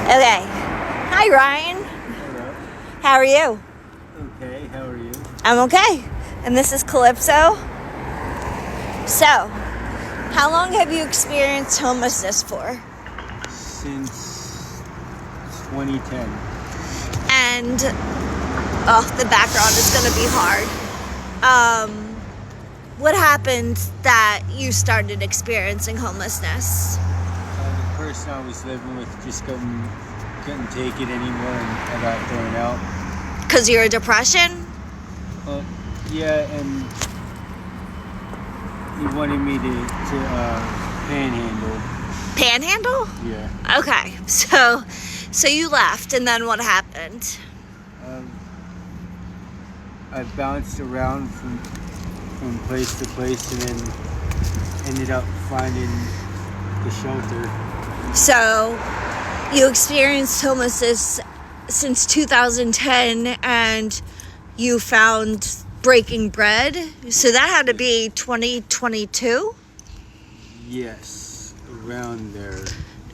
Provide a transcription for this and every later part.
Okay. Hi, Ryan. Hello. How are you? Okay, how are you? I'm okay. And this is Calypso. So, how long have you experienced homelessness for? Since 2010. And, the background is going to be hard. What happened that you started experiencing homelessness? The person I was living with just couldn't take it anymore and I got thrown out. Because you're a depression? Yeah, and he wanted me to panhandle. Panhandle? Yeah. Okay. So you left, and then what happened? I bounced around from place to place and then ended up finding the shelter. So, you experienced homelessness since 2010 and you found Breaking Bread. So that had to be 2022? Yes, around there.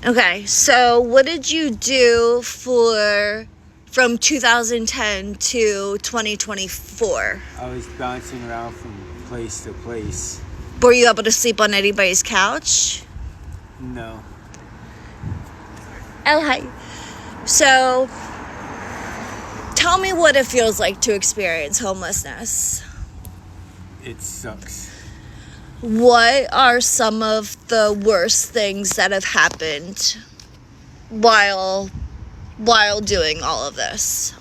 Okay, so what did you do from 2010 to 2024? I was bouncing around from place to place. Were you able to sleep on anybody's couch? No. Oh, hi. So, tell me what it feels like to experience homelessness. It sucks. What are some of the worst things that have happened while doing all of this?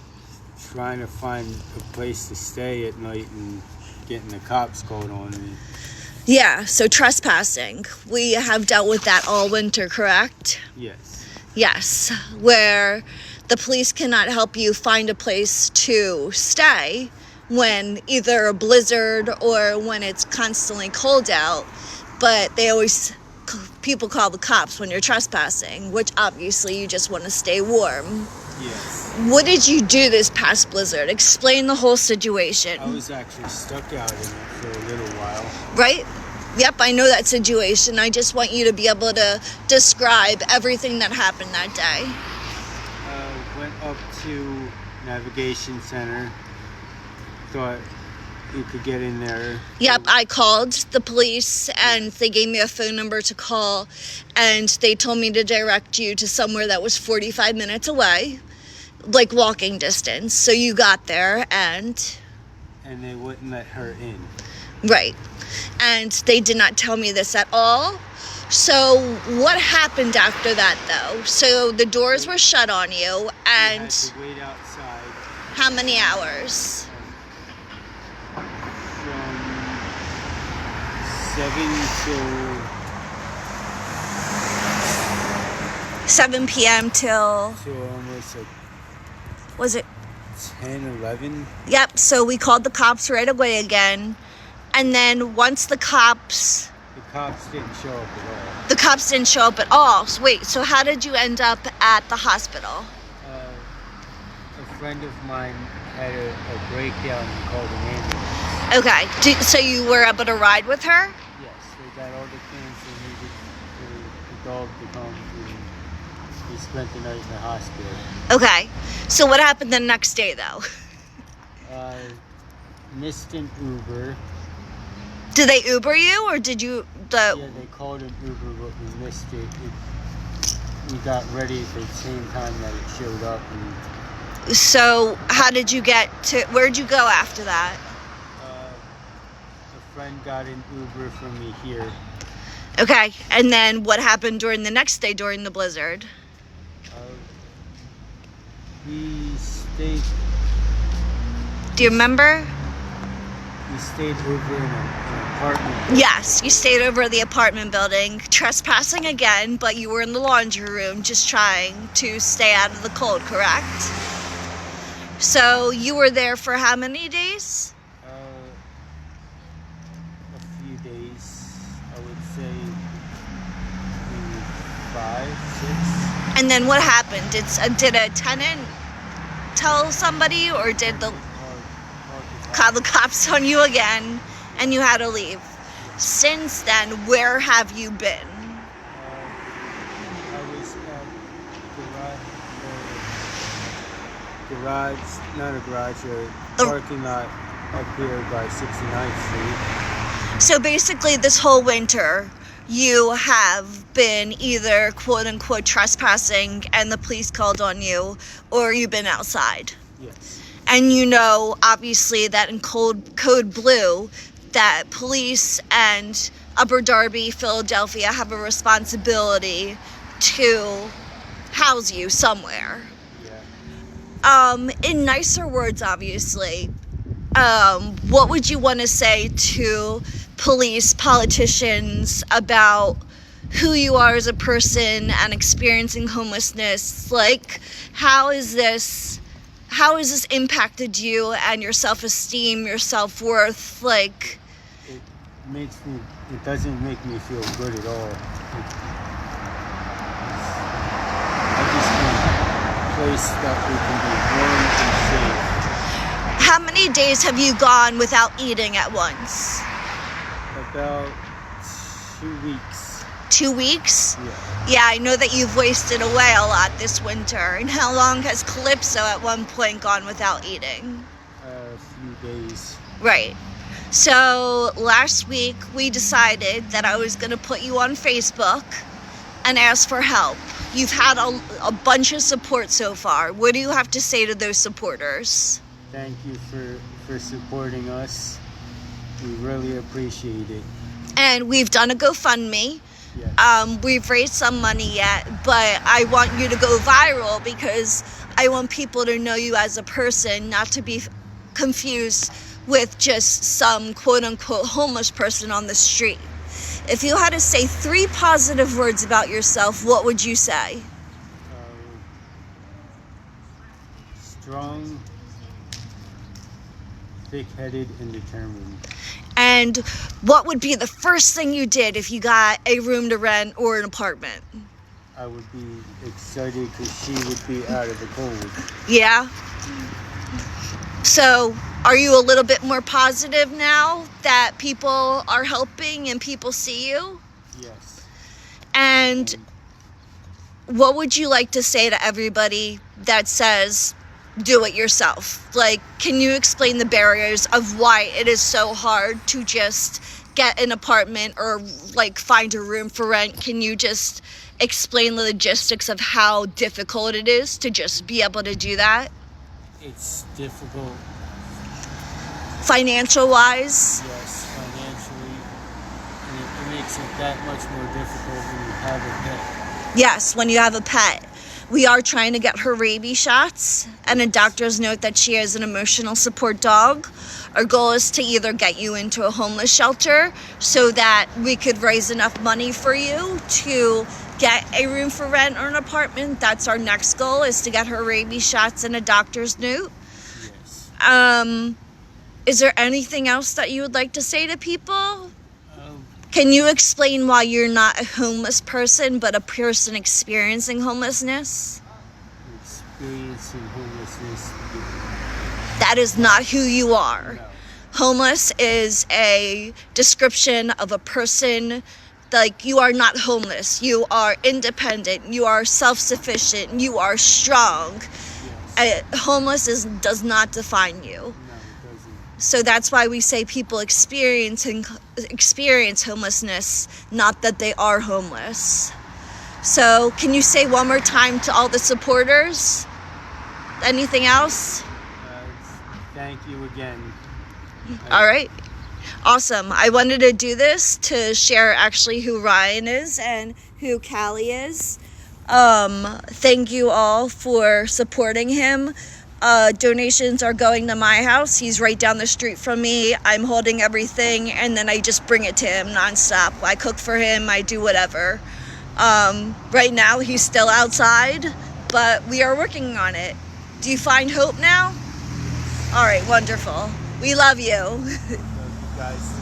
Trying to find a place to stay at night and getting the cops called on me. Yeah, so trespassing. We have dealt with that all winter, correct? Yes. Yes, where the police cannot help you find a place to stay when either a blizzard or when it's constantly cold out, but people call the cops when you're trespassing, which obviously you just want to stay warm. Yes. What did you do this past blizzard? Explain the whole situation. I was actually stuck out in it for a little while. Right? Yep, I know that situation. I just want you to be able to describe everything that happened that day. Went up to Navigation Center. Thought you could get in there. Yep, I called the police and they gave me a phone number to call and they told me to direct you to somewhere that was 45 minutes away, like walking distance. So you got there and they wouldn't let her in. Right. And they did not tell me this at all. So what happened after that, though? So the doors were shut on you, and had to wait outside. How many hours? From 7 p.m. till almost like was it 10, 11. Yep. So we called the cops right away again, and then once the cops didn't show up at all. The cops didn't show up at all. So wait. So how did you end up at the hospital? A friend of mine had a breakdown and called an ambulance. Okay. So you were able to ride with her? Yes, they got all the things they needed for the dog to come, and he spent the night in the hospital. Okay. So what happened the next day, though? Missed an Uber. Did they Uber you, or did you Yeah, they called an Uber, but we missed it. We got ready at the same time that it showed up. So how did you where'd you go after that? A friend got an Uber from me here. Okay, and then what happened during the next day during the blizzard? We stayed. Do you remember? We stayed over in an apartment building. Yes, you stayed over at the apartment building, trespassing again, but you were in the laundry room just trying to stay out of the cold, correct? So you were there for how many days? A few days. I would say maybe 5, 6. And then what happened? Did a tenant tell somebody, or did call the cops on you again and you had to leave? Since then, where have you been? I was at garage, not a garage, a The- parking lot up here by 69th Street. So basically, this whole winter, you have been either quote unquote trespassing and the police called on you, or you've been outside. Yes. And you know, obviously, that in Code Blue, that police and Upper Darby, Philadelphia have a responsibility to house you somewhere. Yeah. In nicer words, obviously, what would you want to say to police, politicians about who you are as a person and experiencing homelessness? Like, how has this impacted you and your self-esteem, your self-worth? Like, It doesn't make me feel good at all. I just want a place that we can be warm and safe. how many days have you gone without eating at once? About 2 weeks. 2 weeks? Yeah. Yeah, I know that you've wasted away a lot this winter. And how long has Calypso at one point gone without eating? A few days. Right. So last week we decided that I was going to put you on Facebook and ask for help. You've had a bunch of support so far. What do you have to say to those supporters? Thank you for supporting us. We really appreciate it. And we've done a GoFundMe. Yeah. We've raised some money yet, but I want you to go viral because I want people to know you as a person, not to be confused with just some quote-unquote homeless person on the street. If you had to say 3 positive words about yourself, what would you say? Strong, thick-headed, and determined. And what would be the first thing you did if you got a room to rent or an apartment? I would be excited because she would be out of the cold. Yeah? So, are you a little bit more positive now that people are helping and people see you? Yes. And what would you like to say to everybody that says, do it yourself? Like, can you explain the barriers of why it is so hard to just get an apartment or like find a room for rent? Can you just explain the logistics of how difficult it is to just be able to do that? It's difficult. Financial wise? Yes, financially. And it makes it that much more difficult when you have a pet. Yes, when you have a pet. We are trying to get her rabies shots and a doctor's note that she is an emotional support dog. Our goal is to either get you into a homeless shelter so that we could raise enough money for you to get a room for rent or an apartment. That's our next goal, is to get her rabies shots and a doctor's note. Yes. Is there anything else that you would like to say to people? Can you explain why you're not a homeless person, but a person experiencing homelessness? Experiencing homelessness. That is not who you are. No. Homeless is a description of a person. Like, you are not homeless. You are independent. You are self-sufficient. You are strong. Yes. Homeless does not define you. No, it doesn't. So that's why we say people experience homelessness, not that they are homeless. So can you say one more time to all the supporters? Anything else? Thank you again. All right. Awesome. I wanted to do this to share actually who Ryan is and who Callie is. Thank you all for supporting him. Donations are going to my house. He's right down the street from me. I'm holding everything, and then I just bring it to him nonstop. I cook for him. I do whatever. Right now, he's still outside, but we are working on it. Do you find hope now? All right, wonderful. We love you. Love you guys.